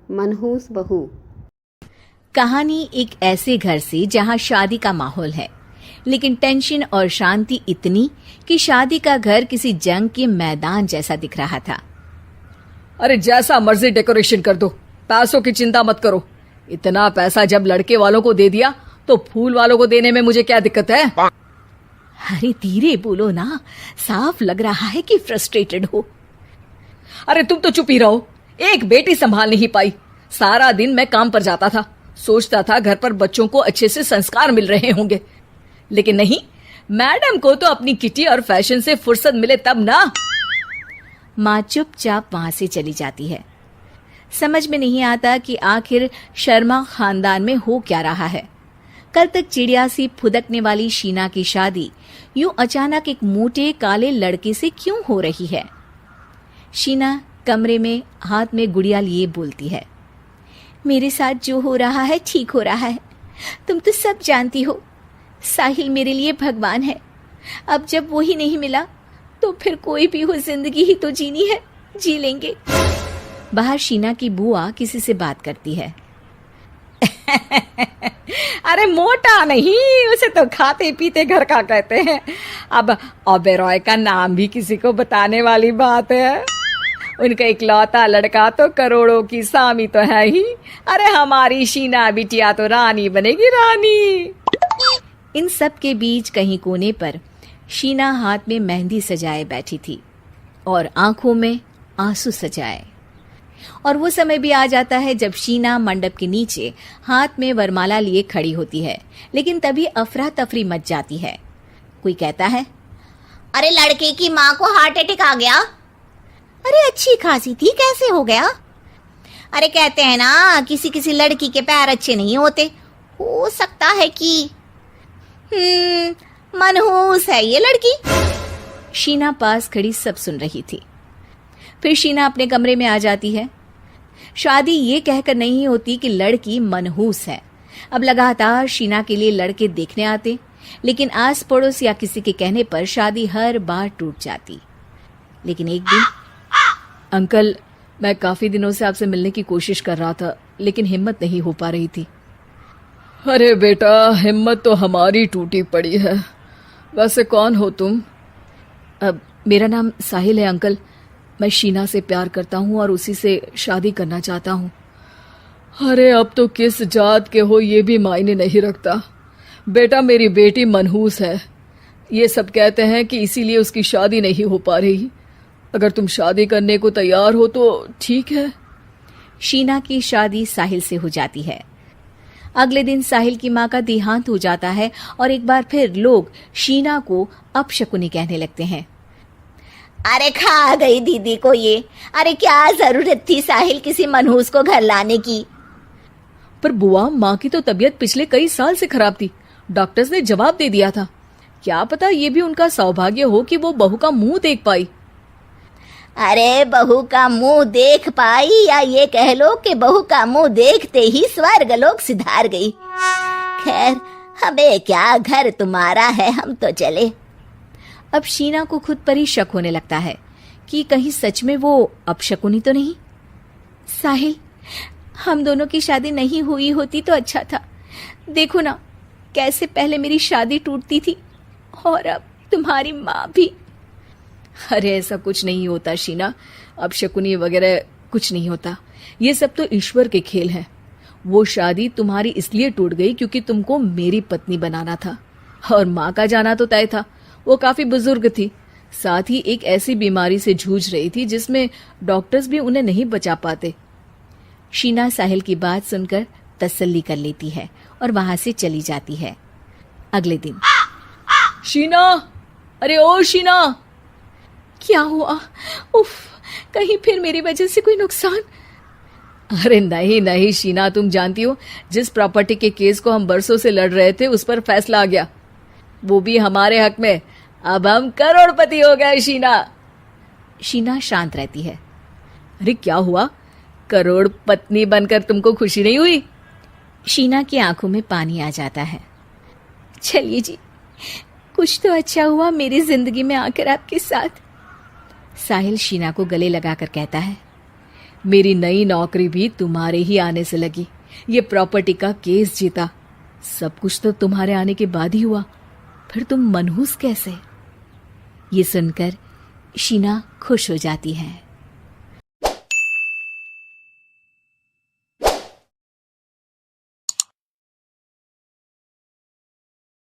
मनहूस बहू। कहानी एक ऐसे घर से जहां शादी का माहौल है, लेकिन टेंशन और शांति इतनी कि शादी का घर किसी जंग के मैदान जैसा दिख रहा था। अरे जैसा मर्जी डेकोरेशन कर दो, पैसों की चिंता मत करो। इतना पैसा जब लड़के वालों को दे दिया तो फूल वालों को देने में मुझे क्या दिक्कत है? अरे धीरे बोलो ना, साफ लग रहा है कि फ्रस्ट्रेटेड हो। अरे तुम तो चुप ही रहो। एक बेटी संभाल नहीं पाई। सारा दिन मैं काम पर जाता था, सोचता था घर पर बच्चों को अच्छे से संस्कार मिल रहे होंगे, लेकिन नहीं, मैडम को तो अपनी किटी और फैशन से फुर्सत मिले तब ना। माँ चुपचाप वहां से चली जाती है। समझ में नहीं आता कि आखिर शर्मा खानदान में हो क्या रहा है। कल तक चिड़िया सी फुदकने वाली शीना की शादी यूं अचानक एक मोटे काले लड़के से क्यों हो रही है? शीना कमरे में हाथ में गुड़िया लिए बोलती है, मेरे साथ जो हो रहा है ठीक हो रहा है। तुम तो सब जानती हो, साहिल मेरे लिए भगवान है। अब जब वो ही नहीं मिला तो फिर कोई भी हो, जिंदगी ही तो जीनी है, जी लेंगे। बाहर शीना की बुआ किसी से बात करती है। अरे मोटा नहीं, उसे तो खाते पीते घर का कहते हैं। अब ओबेरॉय का नाम भी किसी को बताने वाली बात है। उनका इकलौता लड़का तो करोड़ों की सामी तो है ही। अरे हमारी शीना बिटिया तो रानी बनेगी, रानी। इन सब के बीच कहीं कोने पर शीना हाथ में मेहंदी सजाए बैठी थी और आंखों में आंसू सजाए। और वो समय भी आ जाता है जब शीना मंडप के नीचे हाथ में वरमाला लिए खड़ी होती है, लेकिन तभी अफरा तफरी मच जाती है। कोई कहता है, अरे लड़के की माँ को हार्ट अटैक आ गया। अरे अच्छी खासी थी, कैसे हो गया? अरे कहते हैं ना, किसी किसी लड़की के पैर अच्छे नहीं होते। हो सकता है कि मनहूस है ये लड़की। शीना पास खड़ी सब सुन रही थी। फिर शीना अपने कमरे में आ जाती है। शादी ये कहकर नहीं होती कि लड़की मनहूस है। अब लगातार शीना के लिए लड़के देखने आते, लेकिन आस पड़ोस या किसी के कहने पर शादी हर बार टूट जाती। लेकिन एक दिन, अंकल, मैं काफी दिनों से आपसे मिलने की कोशिश कर रहा था, लेकिन हिम्मत नहीं हो पा रही थी। अरे बेटा, हिम्मत तो हमारी टूटी पड़ी है। वैसे कौन हो तुम? अब मेरा नाम साहिल है अंकल। मैं शीना से प्यार करता हूँ और उसी से शादी करना चाहता हूँ। अरे अब तो किस जात के हो ये भी मायने नहीं रखता। बेटा, मेरी बेटी मनहूस है। ये सब कहते हैं कि इसीलिए उसकी शादी नहीं हो पा रही। अगर तुम शादी करने को तैयार हो तो ठीक है। शीना की शादी साहिल से हो जाती है। अगले दिन साहिल की माँ का देहांत हो जाता है और एक बार फिर लोग शीना को अपशकुनी कहने लगते हैं। अरे खा गई दीदी को ये। अरे क्या जरूरत थी साहिल किसी मनहूस को घर लाने की? पर बुआ, माँ की तो तबीयत पिछले कई साल से खराब थी। डॉक्टर्स ने जवाब दे दिया था। क्या पता ये भी उनका सौभाग्य हो कि वो बहू का मुंह देख पाई। अरे बहू का मुंह देख पाई, या ये कह लो कि बहू का मुंह देखते ही स्वर्ग लोक सिधार गई। खैर, हमें क्या, घर तुम्हारा है, हम तो चले। अब शीना को खुद पर ही शक होने लगता है कि कहीं सच में वो अपशकुनी तो नहीं। साहिल, हम दोनों की शादी नहीं हुई होती तो अच्छा था। देखो ना, कैसे पहले मेरी शादी टूटती थी और अब तुम्हारी माँ भी। अरे ऐसा कुछ नहीं होता शीना, अपशकुनी वगैरह कुछ नहीं होता। ये सब तो ईश्वर के खेल हैं। वो शादी तुम्हारी इसलिए टूट गई क्योंकि तुमको मेरी पत्नी बनाना था, और माँ का जाना तो तय था। वो काफी बुजुर्ग थी, साथ ही एक ऐसी बीमारी से जूझ रही थी जिसमें डॉक्टर्स भी उन्हें नहीं बचा पाते। शीना साहिल की बात सुनकर तसल्ली कर लेती है और वहां से चली जाती है। अगले दिन, शीना, अरे ओ शीना। क्या हुआ? उफ, कहीं फिर मेरी वजह से कोई नुकसान? अरे नहीं नहीं शीना, तुम जानती हो, जिस प्रॉपर्टी के केस को हम बरसों से लड़ रहे थे उस पर फैसला आ गया, वो भी हमारे हक में। अब हम करोड़पति हो गए शीना। शीना शांत रहती है। अरे क्या हुआ? करोड़ पत्नी बनकर तुमको खुशी नहीं हुई? शीना की आंखों में पानी आ जाता है। चलिए जी, कुछ तो अच्छा हुआ मेरी जिंदगी में आकर आपके साथ। साहिल शीना को गले लगाकर कहता है, मेरी नई नौकरी भी तुम्हारे ही आने से लगी, ये प्रॉपर्टी का केस जीता, सब कुछ तो तुम्हारे आने के बाद ही हुआ, फिर तुम मनहूस कैसे? ये सुनकर शीना खुश हो जाती है।